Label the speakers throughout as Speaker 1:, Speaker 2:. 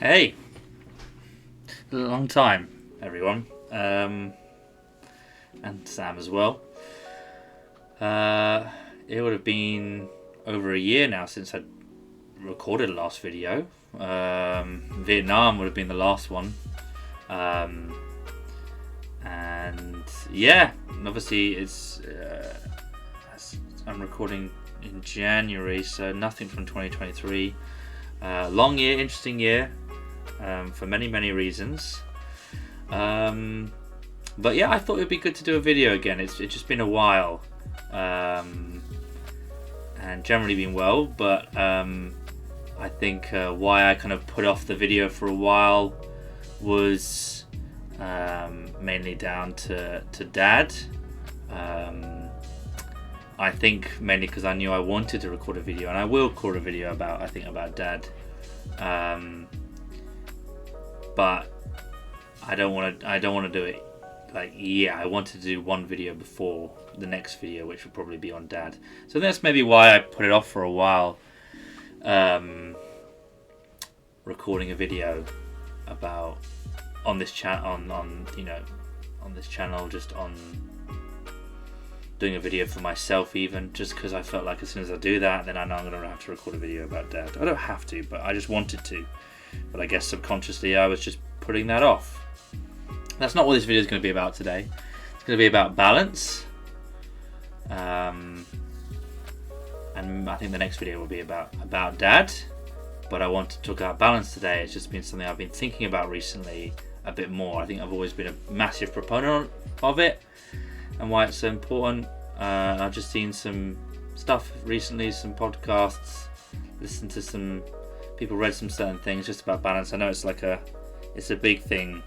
Speaker 1: Hey, long time, everyone, and Sam as well. It would have been over a year now since I recorded the last video. Vietnam would have been the last one, and yeah, obviously I'm recording in January, so nothing from 2023. Long year, interesting year. For many reasons, but yeah, I thought it would be good to do a video again. It's just been a while, and generally been well, but I think why I kind of put off the video for a while was mainly down to Dad. I think mainly because I knew I wanted to record a video, and I will record a video about Dad. But I don't want to do it I wanted to do one video before the next video, which would probably be on Dad. So that's maybe why I put it off for a while, recording a video about on this on this channel, just on doing a video for myself, even just because I felt like as soon as I do that, then I know I'm going to have to record a video about Dad. I don't have to, but I just wanted to. But I guess subconsciously I was just putting that off. That's not what this video is going to be about today. It's going to be about balance. And I think the next video will be about Dad. But I want to talk about balance today. It's just been something I've been thinking about recently a bit more. I think I've always been a massive proponent of it and why it's so important. I've just seen some stuff recently, some podcasts, listened to some people, read some certain things just about balance. I know it's a big thing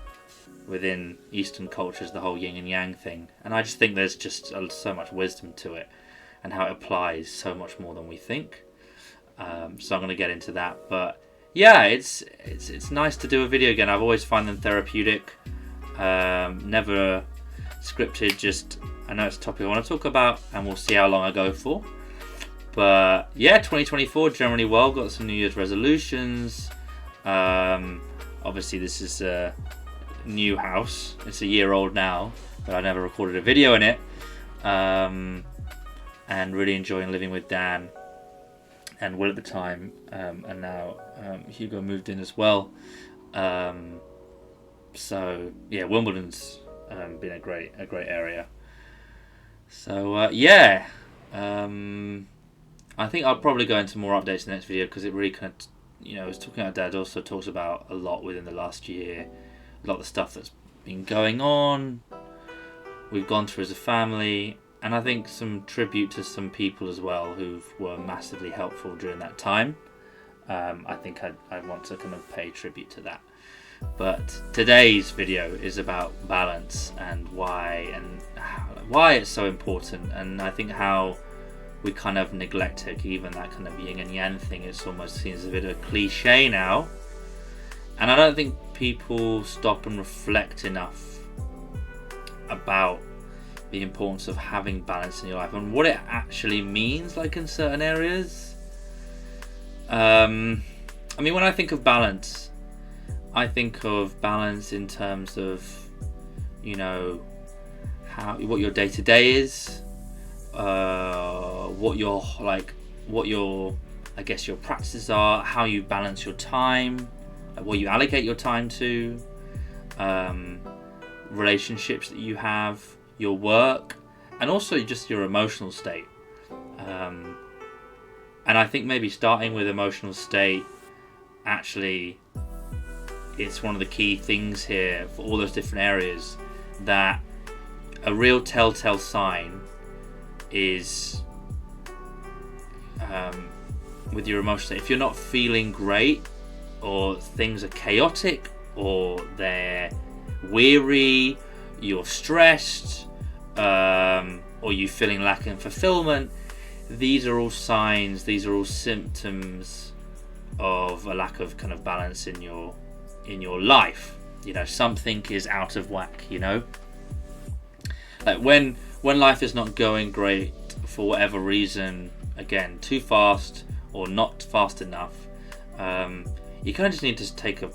Speaker 1: within Eastern cultures, the whole yin and yang thing, and I just think there's just so much wisdom to it and how it applies so much more than we think. So I'm going to get into that, but yeah, it's nice to do a video again. I've always found them therapeutic, never scripted, just I know it's a topic I want to talk about, and we'll see how long I go for. But yeah, 2024 generally well. Got some New Year's resolutions. Obviously this is a new house. It's a year old now, but I never recorded a video in it. And really enjoying living with Dan and Will at the time, and now Hugo moved in as well. So yeah, Wimbledon's been a great area. So yeah. I think I'll probably go into more updates in the next video, because it really kind of, I was talking about Dad, also talks about a lot within the last year, a lot of the stuff that's been going on, we've gone through as a family, and I think some tribute to some people as well who were massively helpful during that time. I think I want to kind of pay tribute to that. But today's video is about balance and why it's so important, and I think how we kind of neglect it. Even that kind of yin and yang thing, it almost seems a bit of a cliche now, and I don't think people stop and reflect enough about the importance of having balance in your life and what it actually means, like in certain areas. I mean, when I think of balance, I think of balance in terms of what your day-to-day is, what your I guess your practices are, how you balance your time, what you allocate your time to, relationships that you have, your work, and also just your emotional state. And I think maybe starting with emotional state, actually, it's one of the key things here for all those different areas, that a real telltale sign is with your emotional state. If you're not feeling great, or things are chaotic, or they're weary, you're stressed, or you're feeling lacking fulfillment, these are all signs, these are all symptoms of a lack of kind of balance in your life. Something is out of whack. Like when life is not going great for whatever reason, again, too fast or not fast enough, you kind of just need to take a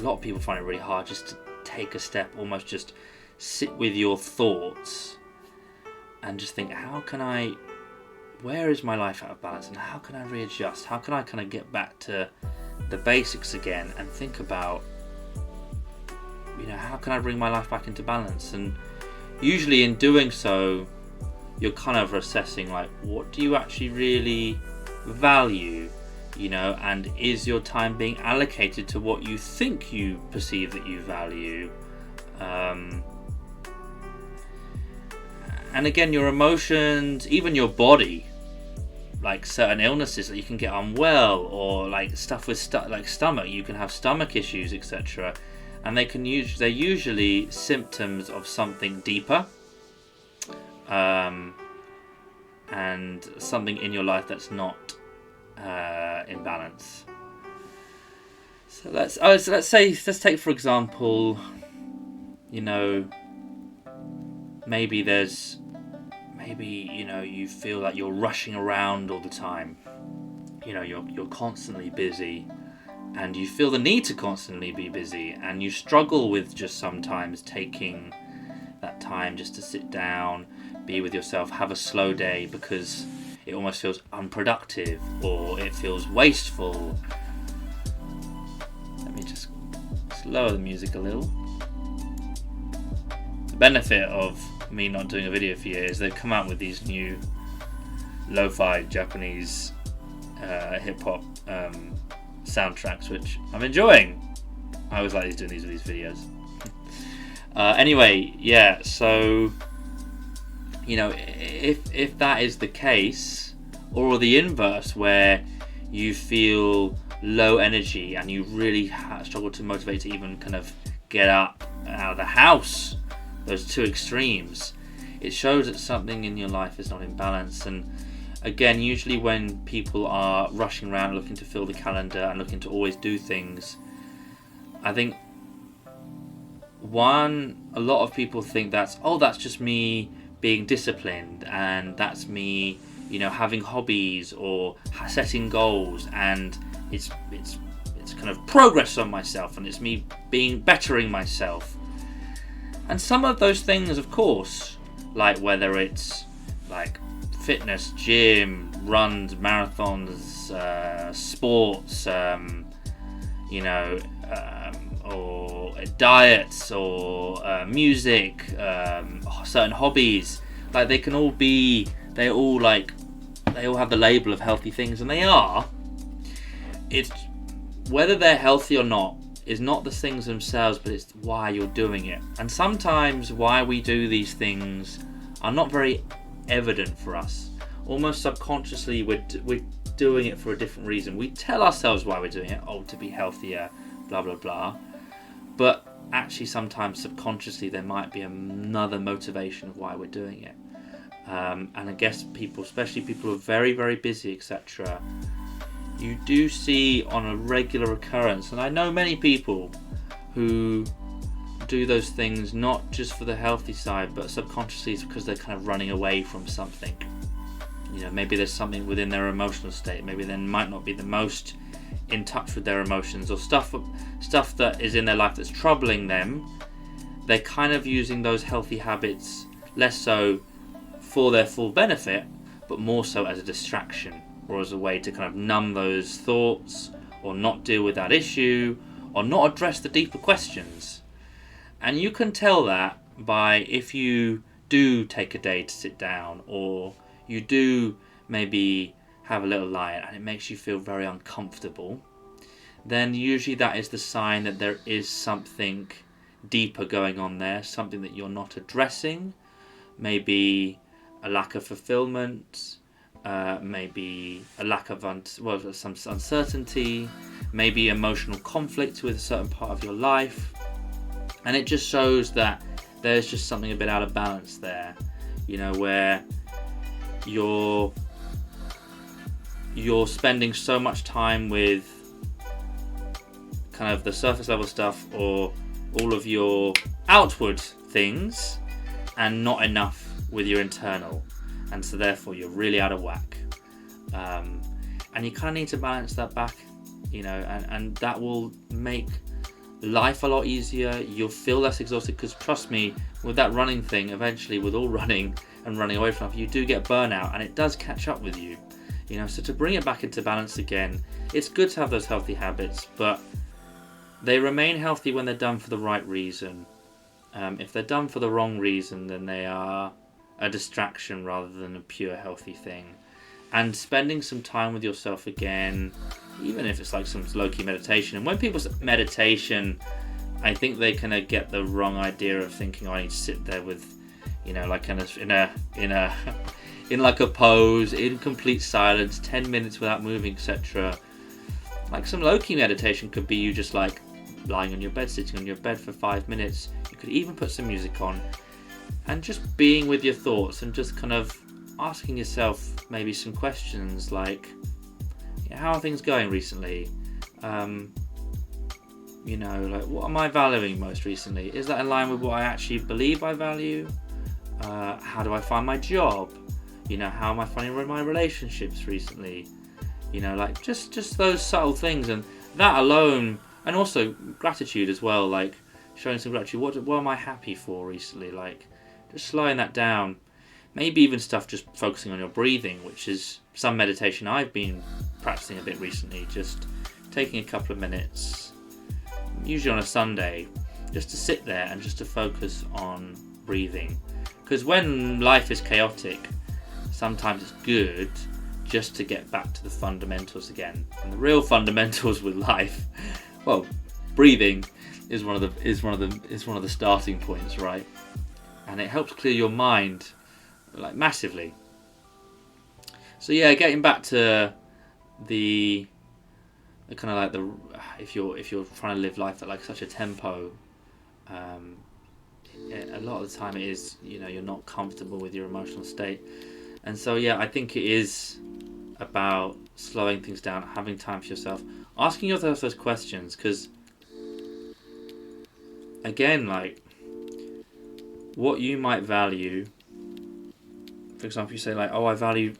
Speaker 1: lot of people find it really hard just to take a step, almost just sit with your thoughts and just think, where is my life out of balance, and how can I readjust? How can I kind of get back to the basics again and think about, how can I bring my life back into balance? And usually in doing so, you're kind of assessing what do you actually really value, and is your time being allocated to what you think you perceive that you value? And again, your emotions, even your body, like certain illnesses that you can get unwell, or stuff with stomach, you can have stomach issues, etc. And they're usually symptoms of something deeper, and something in your life that's not in balance. So let's take for example, maybe you feel like you're rushing around all the time. You're constantly busy, and you feel the need to constantly be busy, and you struggle with just sometimes taking that time just to sit down, be with yourself, have a slow day, because it almost feels unproductive or it feels wasteful. Let me just lower the music a little. The benefit of me not doing a video for you is they've come out with these new lo-fi Japanese hip-hop soundtracks, which I'm enjoying. I always like doing these with these videos. Anyway, yeah, so if that is the case, or the inverse, where you feel low energy and you really struggle to motivate to even kind of get up out of the house, those two extremes, it shows that something in your life is not in balance. And again, usually when people are rushing around looking to fill the calendar and looking to always do things, I think a lot of people think that's just me being disciplined, and that's me having hobbies or setting goals, and it's kind of progress on myself, and it's me bettering myself. And some of those things, of course, whether it's fitness, gym, runs, marathons, sports, or diets, or music, certain hobbies, they all have the label of healthy things, and they are. It's whether they're healthy or not is not the things themselves, but it's why you're doing it. And sometimes why we do these things are not very evident for us. Almost subconsciously, we're doing it for a different reason. We tell ourselves why we're doing it, to be healthier, blah blah blah. But actually, sometimes subconsciously, there might be another motivation of why we're doing it. And I guess people, especially people who are very, very busy, etc., you do see on a regular occurrence, and I know many people who do those things not just for the healthy side, but subconsciously it's because they're kind of running away from something. Maybe there's something within their emotional state. Maybe they might not be the most in touch with their emotions, or stuff that is in their life that's troubling them. They're kind of using those healthy habits less so for their full benefit, but more so as a distraction, or as a way to kind of numb those thoughts, or not deal with that issue, or not address the deeper questions. And you can tell that by if you do take a day to sit down, or you do maybe have a little lie and it makes you feel very uncomfortable, then usually that is the sign that there is something deeper going on there, something that you're not addressing. Maybe a lack of fulfillment, maybe a lack of some uncertainty, maybe emotional conflict with a certain part of your life. And it just shows that there's just something a bit out of balance there, where you're spending so much time with kind of the surface level stuff, or all of your outward things, and not enough with your internal, and so therefore you're really out of whack. And you kind of need to balance that back. you know, and that will make life a lot easier. You'll feel less exhausted, because trust me, with that running thing, eventually with all running and running away from it, you do get burnout, and it does catch up with you, you know. So to bring it back into balance again, it's good to have those healthy habits, but they remain healthy when they're done for the right reason. If they're done for the wrong reason, then they are a distraction rather than a pure healthy thing. And spending some time with yourself again, even if it's like some low-key meditation. And when people say meditation, I think they kind of get the wrong idea of thinking, oh, I need to sit there with, you know, like in like a pose, in complete silence, 10 minutes without moving, etc. Like some low-key meditation could be you just like lying on your bed, sitting on your bed for 5 minutes. You could even put some music on and just being with your thoughts and just kind of asking yourself maybe some questions like, how are things going recently? You know, like, what am I valuing most recently? Is that in line with what I actually believe I value? How do I find my job? You know, how am I finding my relationships recently? You know, like just those subtle things, and that alone, and also gratitude as well, like showing some gratitude. What am I happy for recently? Like just slowing that down. Maybe even stuff just focusing on your breathing, which is some meditation I've been practicing a bit recently. Just taking a couple of minutes, usually on a Sunday, just to sit there and just to focus on breathing. Because when life is chaotic, sometimes it's good just to get back to the fundamentals again. And the real fundamentals with life, well, breathing is one of the starting points, right? And it helps clear your mind, like, massively. So yeah, getting back to the kind of like the, if you're trying to live life at like such a tempo, a lot of the time it is, you know, you're not comfortable with your emotional state. And so yeah, I think it is about slowing things down, having time for yourself, asking yourself those questions, because again, like, what you might value. For example, you say like, oh, I value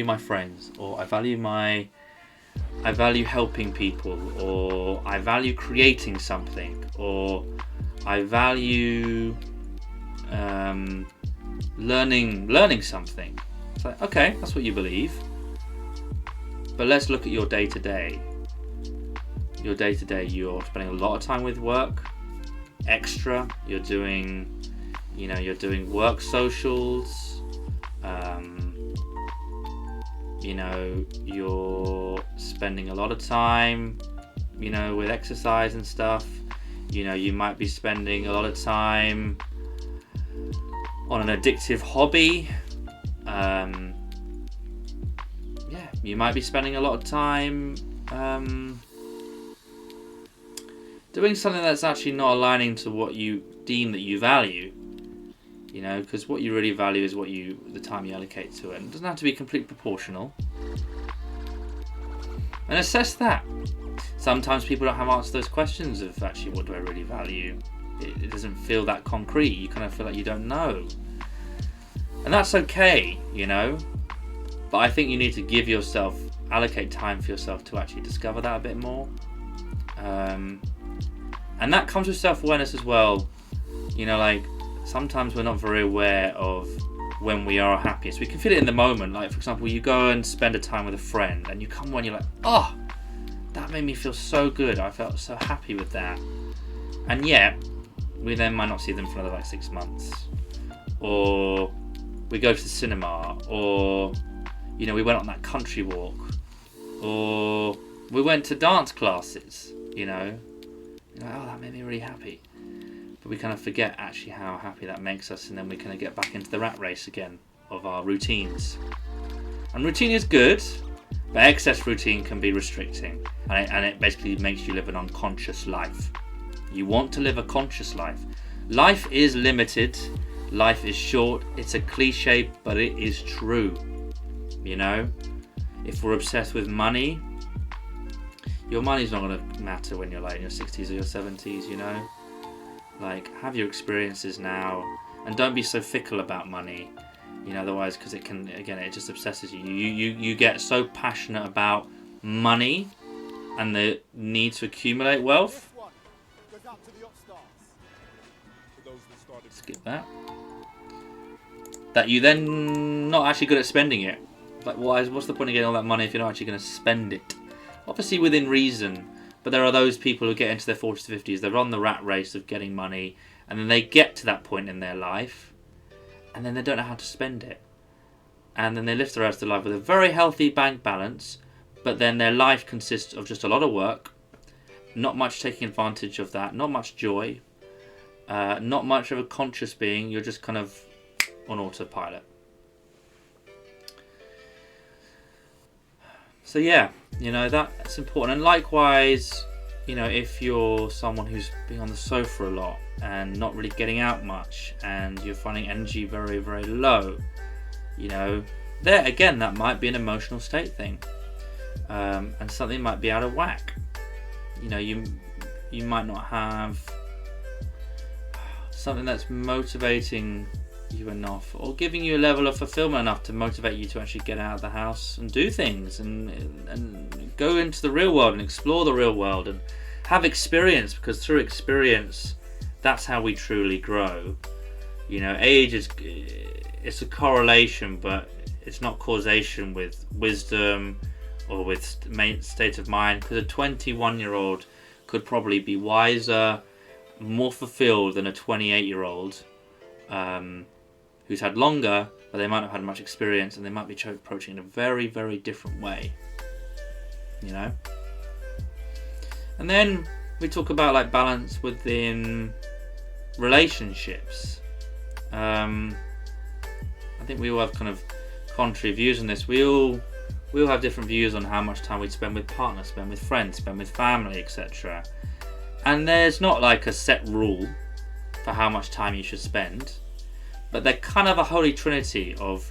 Speaker 1: my friends, or I value helping people, or I value creating something, or I value learning something. It's like, okay, that's what you believe, but let's look at your day to day. Your day to day, you're spending a lot of time with work, extra. You're doing work socials. You know, you're spending a lot of time, you know, with exercise and stuff. You know, you might be spending a lot of time on an addictive hobby. Yeah, you might be spending a lot of time doing something that's actually not aligning to what you deem that you value. You know, because what you really value is the time you allocate to it. And it doesn't have to be completely proportional. And assess that. Sometimes people don't have answers to those questions of actually, what do I really value? It doesn't feel that concrete. You kind of feel like you don't know. And that's okay, you know. But I think you need to allocate time for yourself to actually discover that a bit more. And that comes with self-awareness as well. You know, like, sometimes we're not very aware of when we are happiest. We can feel it in the moment. Like, for example, you go and spend a time with a friend and you come home and you're like, oh, that made me feel so good. I felt so happy with that. And yet, we then might not see them for another like 6 months. Or we go to the cinema, or, you know, we went on that country walk, or we went to dance classes, you know. You're like, oh, that made me really happy. But we kind of forget actually how happy that makes us, and then we kind of get back into the rat race again of our routines. And routine is good, but excess routine can be restricting, and it basically makes you live an unconscious life. You want to live a conscious life. Life is limited, life is short. It's a cliche, but it is true. You know, if we're obsessed with money, your money's not going to matter when you're like in your 60s or your 70s, you know. Like, have your experiences now, and don't be so fickle about money, you know, otherwise, because it just obsesses you. You get so passionate about money and the need to accumulate wealth. Skip that. That you then not actually good at spending it. Like, what's the point of getting all that money if you're not actually going to spend it? Obviously within reason, but there are those people who get into their 40s to 50s, they're on the rat race of getting money, and then they get to that point in their life, and then they don't know how to spend it. And then they live the rest of their life with a very healthy bank balance, but then their life consists of just a lot of work, not much taking advantage of that, not much joy, not much of a conscious being. You're just kind of on autopilot. So yeah, that's important. And likewise, if you're someone who's been on the sofa a lot and not really getting out much, and you're finding energy very, very low, there again, that might be an emotional state thing, and something might be out of whack. You might not have something that's motivating you enough, or giving you a level of fulfillment enough to motivate you to actually get out of the house and do things, and go into the real world and explore the real world and have experience, because through experience, that's how we truly grow. Age it's a correlation, but it's not causation with wisdom or with state of mind, because a 21-year-old could probably be wiser, more fulfilled than a 28-year-old who's had longer, but they might not have had much experience, and they might be approaching in a very, very different way. And then we talk about like balance within relationships. I think we all have kind of contrary views on this. We all have different views on how much time we spend with partners, spend with friends, spend with family, etc. And there's not like a set rule for how much time you should spend, but they're kind of a holy trinity of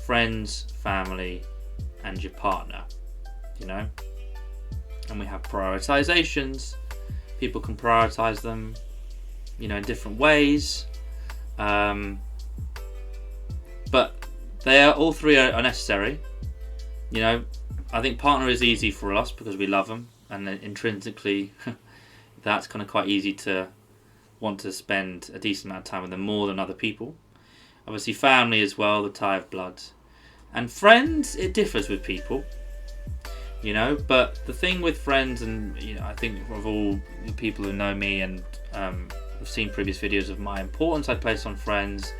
Speaker 1: friends, family, and your partner, And we have prioritizations. People can prioritize them, in different ways. But all three are necessary. I think partner is easy for us because we love them, and intrinsically that's kind of quite easy to want to spend a decent amount of time with them, more than other people. Obviously family as well, the tie of blood. And friends, it differs with people, but the thing with friends, and I think of all the people who know me and have seen previous videos of my importance I place on friends,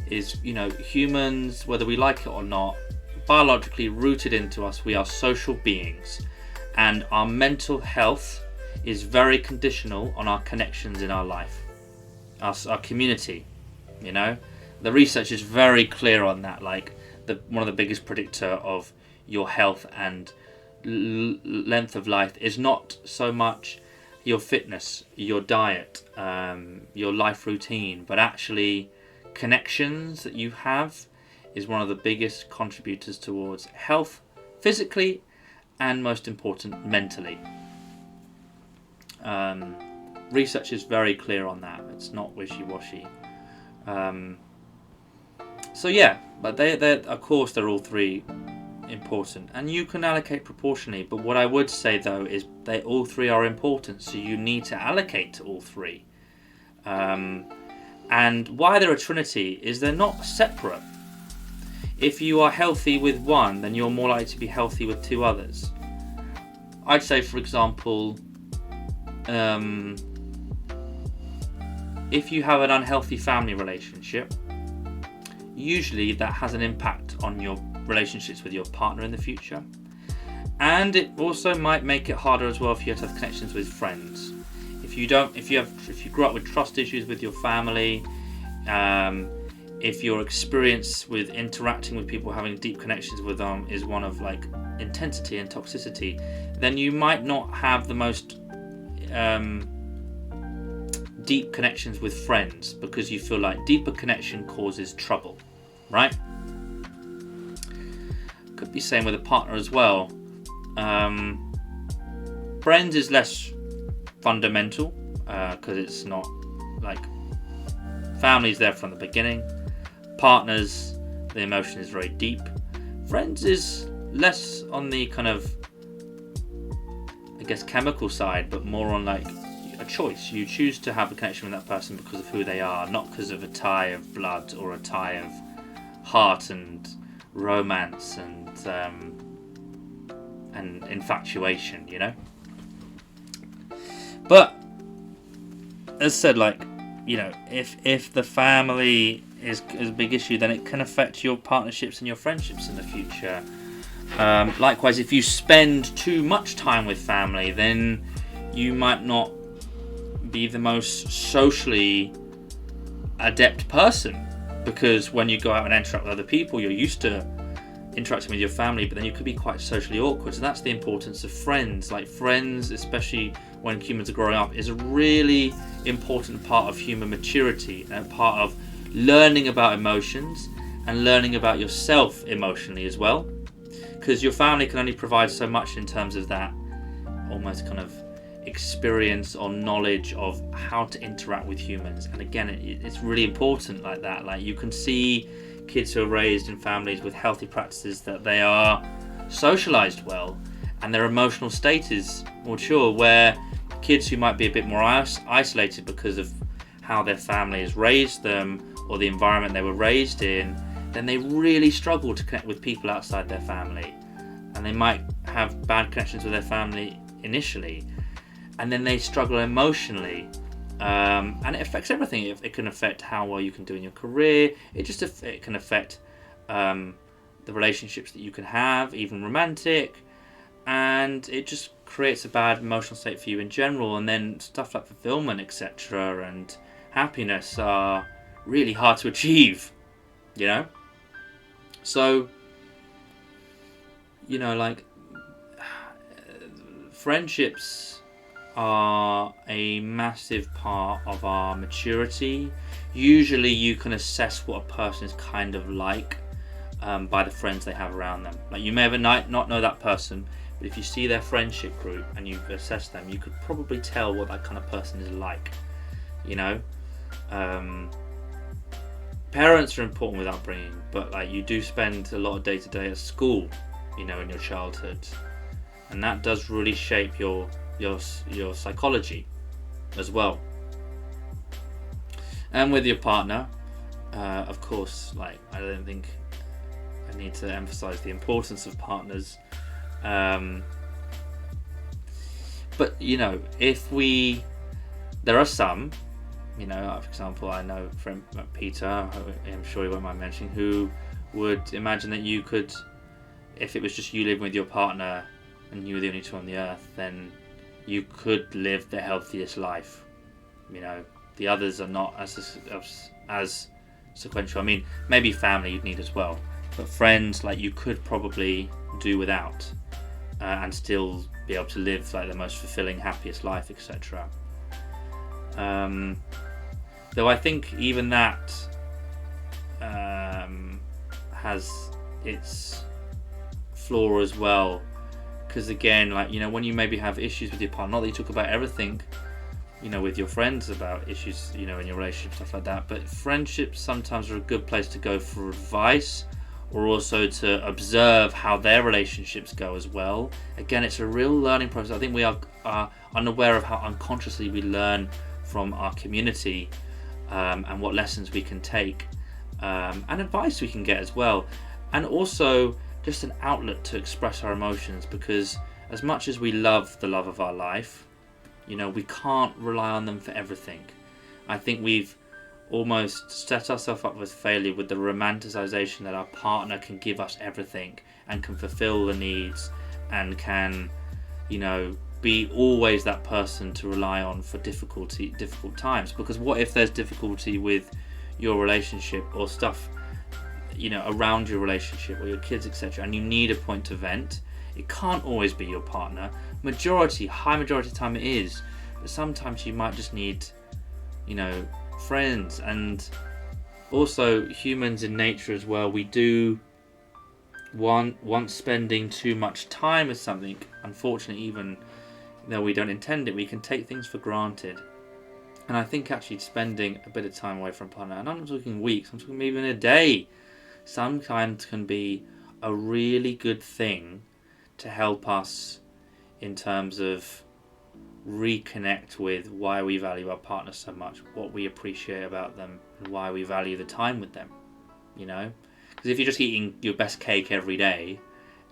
Speaker 1: is humans, whether we like it or not, biologically rooted into us, we are social beings, and our mental health is very conditional on our connections in our life, our community. The research is very clear on that. Like one of the biggest predictor of your health and length of life is not so much your fitness, your diet, your life routine, but actually connections that you have is one of the biggest contributors towards health, physically, and most important, mentally. Research is very clear on that. It's not wishy-washy. So yeah, but they're of course they're all three important, and you can allocate proportionally. But what I would say though is they all three are important, so you need to allocate to all three. And why they're a trinity is they're not separate. If you are healthy with one, then you're more likely to be healthy with two others. I'd say, for example, if you have an unhealthy family relationship, usually that has an impact on your relationships with your partner in the future. And it also might make it harder as well for you to have connections with friends. If you grew up with trust issues with your family, if your experience with interacting with people, having deep connections with them is one of like intensity and toxicity, then you might not have the most deep connections with friends, because you feel like deeper connection causes trouble, right? Could be same with a partner as well. Friends is less fundamental because it's not like family's there from the beginning. Partners, the emotion is very deep. Friends is less on the kind of, guess, chemical side, but more on like a choice. You choose to have a connection with that person because of who they are, not because of a tie of blood or a tie of heart and romance and infatuation, you know. But as said, like, you know, if the family is a big issue, then it can affect your partnerships and your friendships in the future. Likewise, if you spend too much time with family, then you might not be the most socially adept person, because when you go out and interact with other people, you're used to interacting with your family, but then you could be quite socially awkward. So that's the importance of friends. Like, friends, especially when humans are growing up, is a really important part of human maturity and part of learning about emotions and learning about yourself emotionally as well, because your family can only provide so much in terms of that almost kind of experience or knowledge of how to interact with humans. And again, it's really important like that. Like, you can see kids who are raised in families with healthy practices that they are socialized well and their emotional state is mature, where kids who might be a bit more isolated because of how their family has raised them or the environment they were raised in, then they really struggle to connect with people outside their family, and they might have bad connections with their family initially, and then they struggle emotionally, and it affects everything. It can affect how well you can do in your career. It can affect the relationships that you can have, even romantic, and it just creates a bad emotional state for you in general. And then stuff like fulfillment, etc., and happiness are really hard to achieve, you know. So, you know, like, friendships are a massive part of our maturity. Usually you can assess what a person is kind of like by the friends they have around them. Like, you may not know that person, but if you see their friendship group and you assess them, you could probably tell what that kind of person is like, you know. Parents are important with upbringing, but like, you do spend a lot of day to day at school, you know, in your childhood, and that does really shape your psychology as well. And with your partner, of course, like, I don't think I need to emphasize the importance of partners, but you know, there are some, you know, for example, I know from Peter, I'm sure he won't mind mentioning, who would imagine that you could, if it was just you living with your partner and you were the only two on the earth, then you could live the healthiest life. You know, the others are not as sequential. I mean, maybe family you'd need as well, but friends, like, you could probably do without, and still be able to live like the most fulfilling, happiest life, etc. Though I think even that has its flaw as well, because again, like, you know, when you maybe have issues with your partner, not that you talk about everything, you know, with your friends about issues, you know, in your relationship, stuff like that, but friendships sometimes are a good place to go for advice, or also to observe how their relationships go as well. Again, it's a real learning process. I think we are unaware of how unconsciously we learn from our community, and what lessons we can take, and advice we can get as well, and also just an outlet to express our emotions, because as much as we love the love of our life, you know, we can't rely on them for everything. I think we've almost set ourselves up with failure with the romanticization that our partner can give us everything and can fulfill the needs and can, you know, be always that person to rely on for difficult times. Because what if there's difficulty with your relationship or stuff, you know, around your relationship or your kids, etc., and you need a point to vent? It can't always be your partner. High majority of the time it is, but sometimes you might just need, you know, friends. And also, humans in nature as well, we do want spending too much time with something. Unfortunately, even though we don't intend it, we can take things for granted. And I think actually spending a bit of time away from a partner, and I'm not talking weeks, I'm talking maybe even a day, sometimes can be a really good thing to help us in terms of reconnect with why we value our partner so much, what we appreciate about them, and why we value the time with them, you know? Because if you're just eating your best cake every day,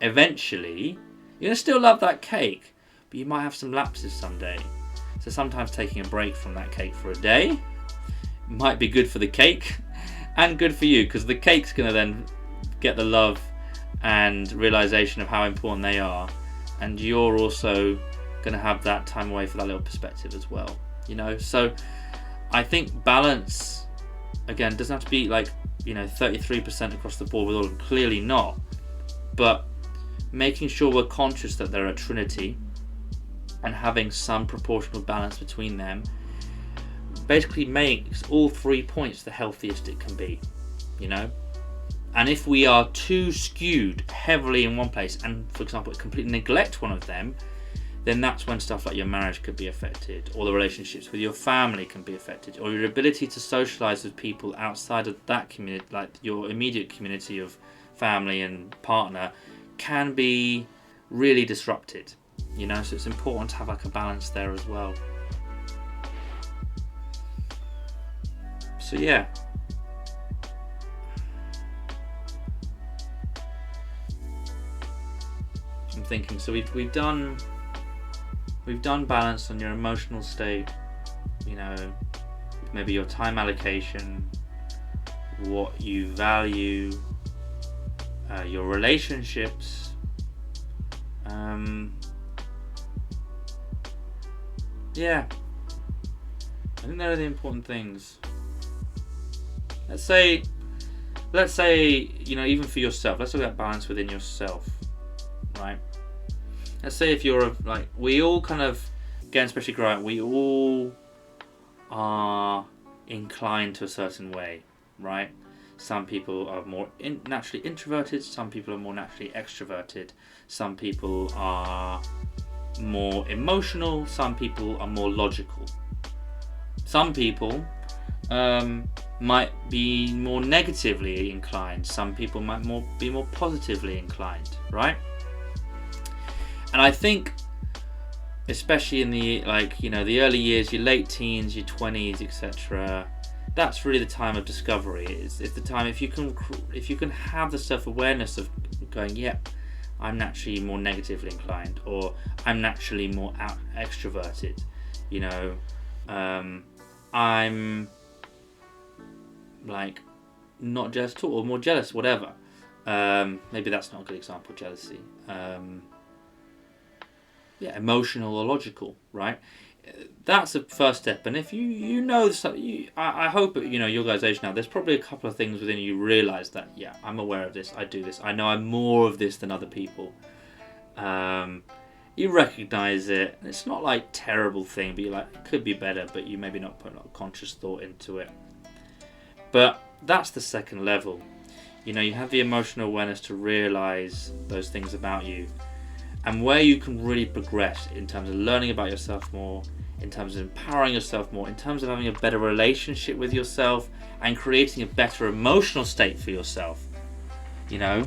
Speaker 1: eventually you're going to still love that cake, but you might have some lapses someday. So sometimes taking a break from that cake for a day might be good for the cake and good for you, because the cake's going to then get the love and realization of how important they are, and you're also going to have that time away for that little perspective as well, you know? So I think balance, again, doesn't have to be like, you know, 33% across the board with all of them, clearly not, but making sure we're conscious that they're a trinity and having some proportional balance between them basically makes all 3 points the healthiest it can be, you know? And if we are too skewed heavily in one place and, for example, completely neglect one of them, then that's when stuff like your marriage could be affected, or the relationships with your family can be affected, or your ability to socialize with people outside of that community, like your immediate community of family and partner, can be really disrupted, you know? So it's important to have like a balance there as well. So yeah, I'm thinking, so we've done balance on your emotional state, you know, maybe your time allocation, what you value, your relationships, yeah, I think they're the important things. Let's say, you know, even for yourself, let's look at balance within yourself, right? Let's say if you're like, we all kind of, again, especially growing up, we all are inclined to a certain way, right? Some people are more naturally introverted, some people are more naturally extroverted, some people are more emotional, some people are more logical. Some people might be more negatively inclined, some people might be more positively inclined, right? And I think, especially in the, like, you know, the early years, your late teens, your 20s, etc., that's really the time of discovery. It's the time, if you can have the self-awareness of going, yeah, I'm naturally more negatively inclined, or I'm naturally more extroverted, you know, I'm like not jealous at all, or more jealous, whatever. Maybe that's not a good example, jealousy. Yeah, emotional or logical, right? That's a first step. And if you know this, I hope at, you know, your guys' age now, there's probably a couple of things within you realize that, yeah, I'm aware of this, I do this, I know I'm more of this than other people. You recognize it, and it's not like terrible thing, but you're like, it could be better, but you maybe not put a lot of conscious thought into it. But that's the second level. You know, you have the emotional awareness to realize those things about you. And where you can really progress in terms of learning about yourself more, in terms of empowering yourself more, in terms of having a better relationship with yourself, and creating a better emotional state for yourself, you know,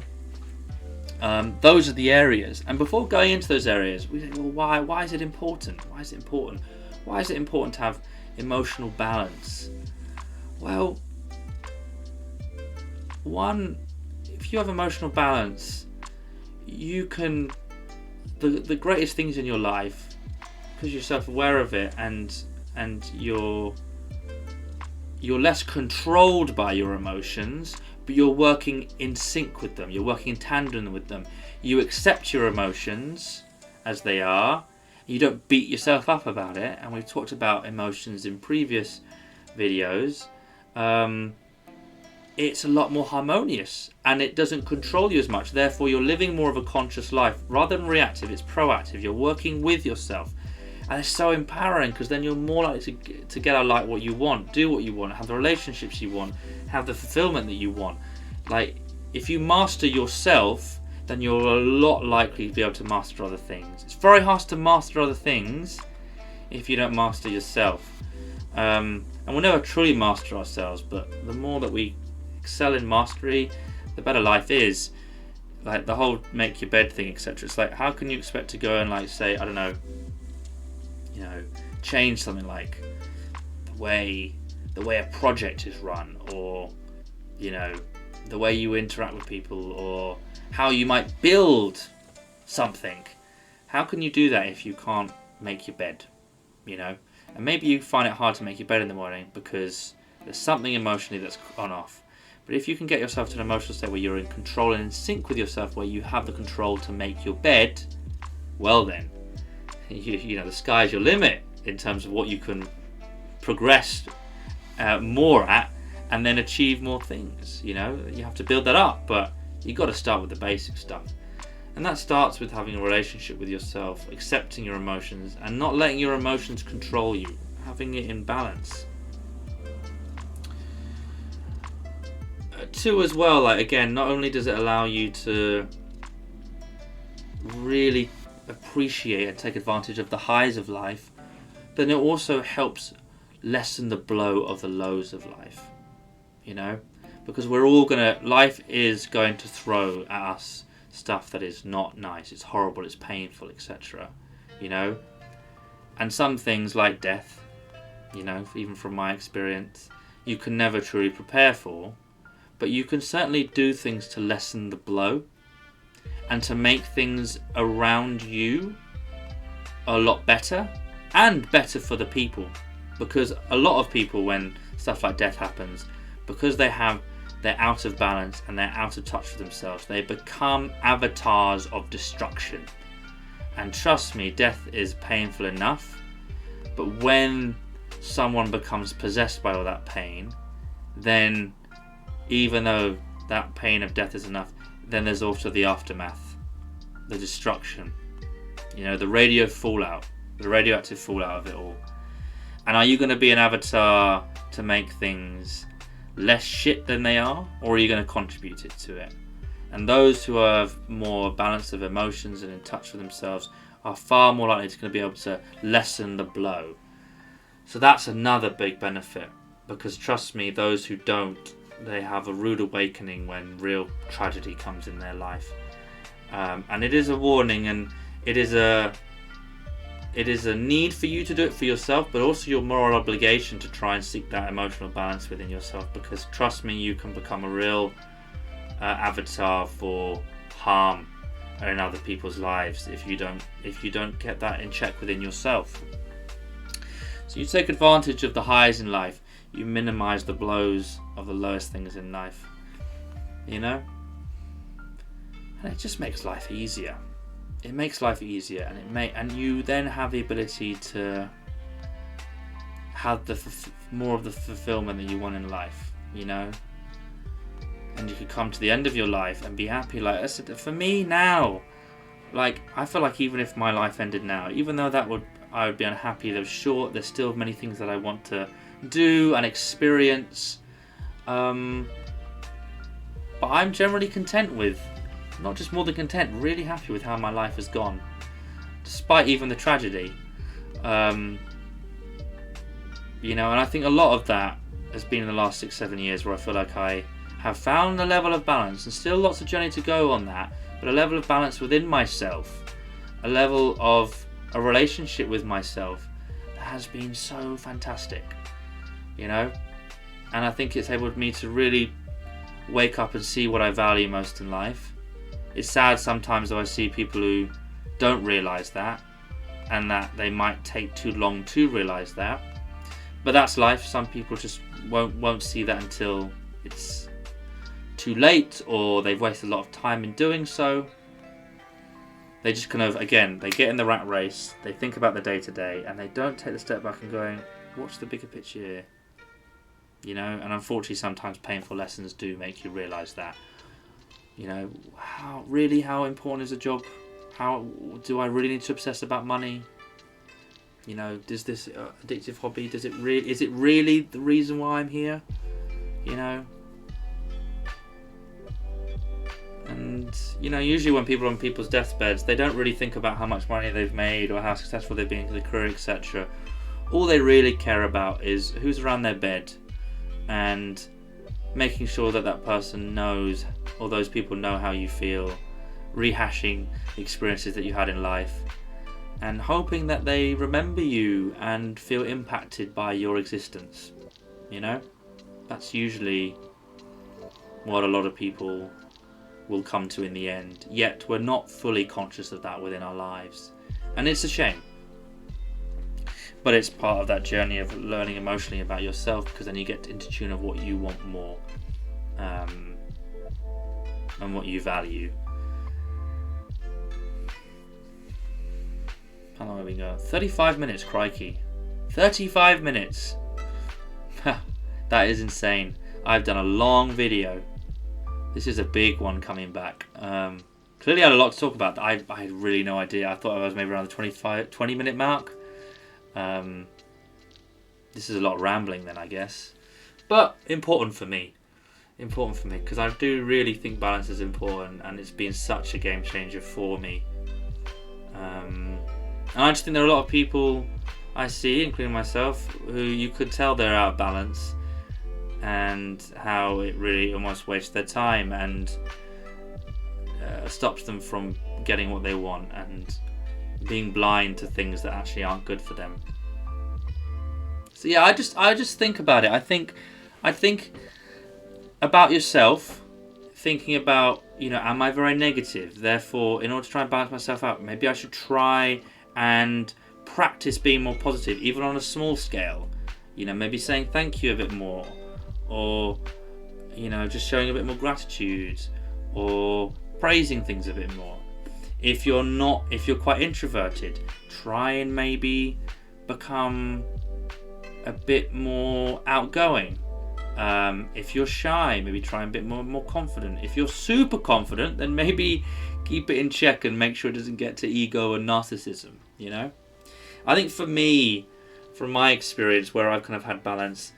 Speaker 1: those are the areas. And before going into those areas, we think, well, why is it important? Why is it important? Why is it important to have emotional balance? Well, one, if you have emotional balance, you can, the greatest things in your life, because you're self-aware of it, and you're less controlled by your emotions, but you're working in sync with them, you're working in tandem with them. You accept your emotions as they are, you don't beat yourself up about it, and we've talked about emotions in previous videos. It's a lot more harmonious, and it doesn't control you as much. Therefore, you're living more of a conscious life. Rather than reactive, it's proactive. You're working with yourself, and it's so empowering, because then you're more likely to get out like what you want, do what you want, have the relationships you want, have the fulfillment that you want. Like, if you master yourself, then you're a lot likely to be able to master other things. It's very hard to master other things if you don't master yourself. And we'll never truly master ourselves, but the more that we excel in mastery, the better life is. like the whole make your bed thing, etc. It's like, how can you expect to go and like say, I don't know, you know, change something like the way a project is run, or you know, the way you interact with people, or how you might build something. How can you do that if you can't make your bed? You know, and maybe you find it hard to make your bed in the morning because there's something emotionally that's on off. But if you can get yourself to an emotional state where you're in control and in sync with yourself, where you have the control to make your bed, well then, you know, the sky's your limit in terms of what you can progress more at, and then achieve more things. You know, you have to build that up, but you got to start with the basic stuff. And that starts with having a relationship with yourself, accepting your emotions and not letting your emotions control you, having it in balance. Two as well, like again, not only does it allow you to really appreciate and take advantage of the highs of life, then it also helps lessen the blow of the lows of life. You know, because life is going to throw at us stuff that is not nice, it's horrible, it's painful, etc. You know, and some things like death, you know, even from my experience, you can never truly prepare for, but you can certainly do things to lessen the blow and to make things around you a lot better, and better for the people. Because a lot of people, when stuff like death happens, because they're out of balance and they're out of touch with themselves, they become avatars of destruction. And trust me, death is painful enough, but when someone becomes possessed by all that pain, then even though that pain of death is enough, then there's also the aftermath, the destruction, you know, the radioactive fallout of it all. And are you going to be an avatar to make things less shit than they are, or are you going to contribute to it? And those who have more balance of emotions and in touch with themselves are far more likely to be able to lessen the blow. So that's another big benefit, because trust me, those who don't, they have a rude awakening when real tragedy comes in their life. And it is a warning, and it is a need for you to do it for yourself, but also your moral obligation to try and seek that emotional balance within yourself, because trust me, you can become a real avatar for harm in other people's lives if you don't get that in check within yourself. So you take advantage of the highs in life, you minimize the blows of the lowest things in life, you know, and it just makes life easier. It makes life easier, and you then have the ability to have more of the fulfillment that you want in life, you know. And you could come to the end of your life and be happy. Like I said, for me now, like I feel like even if my life ended now, even though I would be unhappy, there's still many things that I want to do and experience. But I'm generally content with. Not just more than content, really happy with how my life has gone, despite even the tragedy. You know, and I think a lot of that has been in the last 6-7 years, where I feel like I have found a level of balance, and still lots of journey to go on that, but a level of balance within myself, a level of a relationship with myself that has been so fantastic, you know. And I think it's enabled me to really wake up and see what I value most in life. It's sad sometimes though I see people who don't realise that, and that they might take too long to realise that. But that's life. Some people just won't see that until it's too late, or they've wasted a lot of time in doing so. They just kind of, again, they get in the rat race, they think about the day to day, and they don't take the step back and going, what's the bigger picture here? You know, and unfortunately sometimes painful lessons do make you realise that. You know, how important is a job? How do I really need to obsess about money? You know, does this addictive hobby, is it really the reason why I'm here? You know? And, you know, usually when people are on people's deathbeds, they don't really think about how much money they've made or how successful they've been in their career, etc. All they really care about is who's around their bed, and making sure that person knows, or those people know how you feel, rehashing experiences that you had in life, and hoping that they remember you and feel impacted by your existence. You know, that's usually what a lot of people will come to in the end, yet we're not fully conscious of that within our lives, and it's a shame. But it's part of that journey of learning emotionally about yourself, because then you get into tune of what you want more, and what you value. How long have we got? 35 minutes, crikey. 35 minutes! That is insane. I've done a long video. This is a big one coming back. Clearly I had a lot to talk about. I had really no idea. I thought I was maybe around the 20 minute mark. This is a lot of rambling then, I guess. But important for me. Important for me, because I do really think balance is important, and it's been such a game changer for me. And I just think there are a lot of people I see, including myself, who you could tell they're out of balance, and how it really almost wastes their time and stops them from getting what they want and being blind to things that actually aren't good for them. So yeah, I just think about it. I think about yourself, thinking about, am I very negative? Therefore, in order to try and balance myself out, maybe I should try and practice being more positive, even on a small scale. Maybe saying thank you a bit more, or just showing a bit more gratitude, or praising things a bit more. If you're quite introverted, try and maybe become a bit more outgoing. If you're shy, maybe try and be more confident. If you're super confident, then maybe keep it in check and make sure it doesn't get to ego and narcissism. I think for me, from my experience, where I've kind of had balance,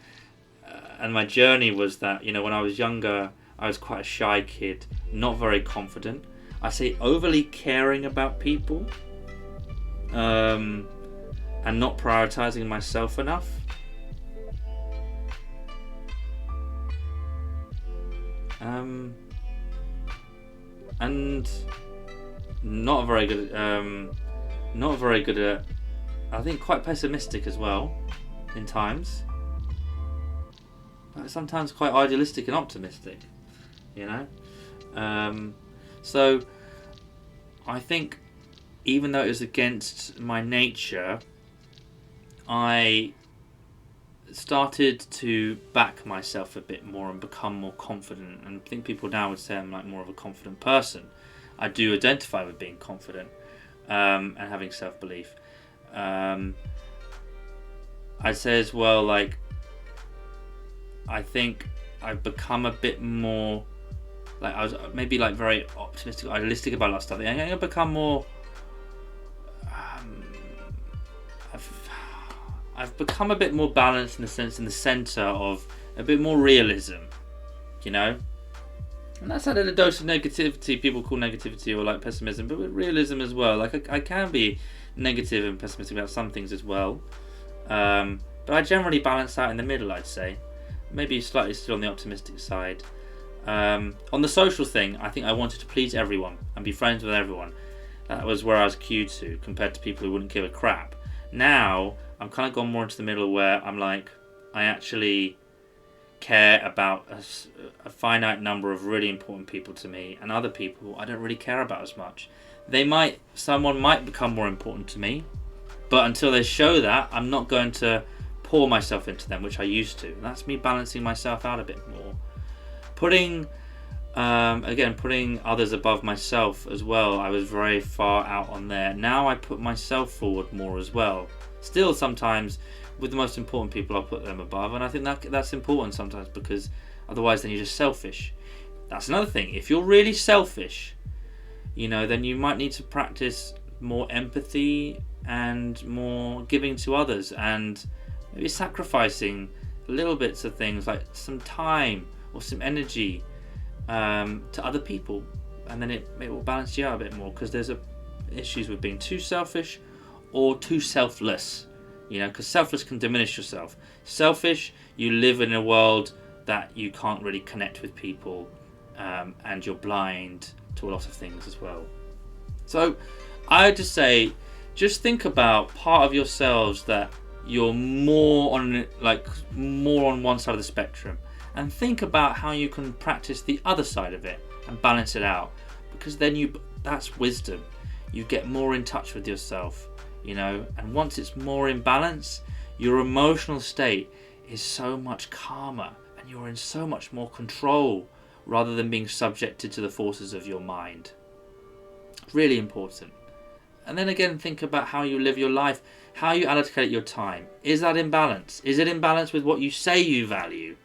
Speaker 1: and my journey was that, when I was younger, I was quite a shy kid, not very confident. I say overly caring about people, and not prioritizing myself enough. And not very good at, I think, quite pessimistic as well in times. Sometimes quite idealistic and optimistic, so I think even though it was against my nature, I started to back myself a bit more and become more confident, and I think people now would say I'm like more of a confident person. I do identify with being confident, and having self-belief. I'd say as well, like, I think I've become a bit more, like, I was maybe like very optimistic, idealistic about a lot of stuff. I'm going to become more, I've become a bit more balanced, in the sense, in the centre of a bit more realism, and that's added a dose of negativity. People call negativity or like pessimism, but with realism as well. Like, I can be negative and pessimistic about some things as well, but I generally balance out in the middle, I'd say. Maybe slightly still on the optimistic side. On the social thing, I think I wanted to please everyone and be friends with everyone. That was where I was cued to, compared to people who wouldn't give a crap. Now I'm kind of gone more into the middle, where I'm like, I actually care about a finite number of really important people to me, and other people I don't really care about as much. Someone might become more important to me, but until they show that, I'm not going to pour myself into them, which I used to. And that's me balancing myself out a bit more, putting others above myself as well. I was very far out on there. Now I put myself forward more as well. Still, sometimes with the most important people, I'll put them above, and I think that's important sometimes, because otherwise then you're just selfish. That's another thing. If you're really selfish, then you might need to practice more empathy and more giving to others, and maybe sacrificing little bits of things like some time or some energy to other people, and then it will balance you out a bit more, because there's issues with being too selfish or too selfless, because selfless can diminish yourself. Selfish, you live in a world that you can't really connect with people, and you're blind to a lot of things as well. So I would just say, just think about part of yourselves that you're more on one side of the spectrum, and think about how you can practice the other side of it and balance it out, because then that's wisdom. You get more in touch with yourself, and once it's more in balance, your emotional state is so much calmer and you're in so much more control rather than being subjected to the forces of your mind. Really important. And then again, think about how you live your life, how you allocate your time. Is that in balance? Is it in balance with what you say you value?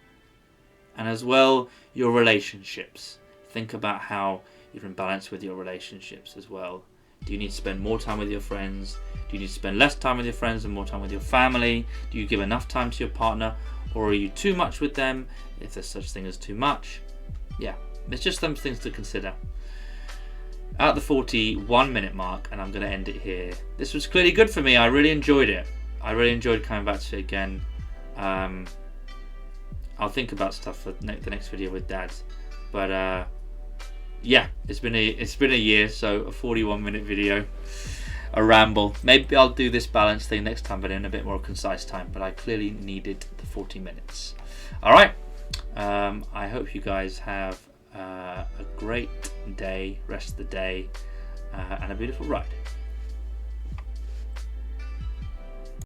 Speaker 1: And as well, your relationships. Think about how you're in balance with your relationships as well. Do you need to spend more time with your friends? Do you need to spend less time with your friends and more time with your family? Do you give enough time to your partner? Or are you too much with them, if there's such thing as too much? Yeah, there's just some things to consider. At the 41-minute mark, and I'm going to end it here. This was clearly good for me. I really enjoyed it. I really enjoyed coming back to it again. I'll think about stuff for the next video with Dads. But yeah, it's been a year, so a 41-minute video, a ramble. Maybe I'll do this balance thing next time, but in a bit more concise time. But I clearly needed the 40 minutes. All right. I hope you guys have a great day, rest of the day, and a beautiful ride.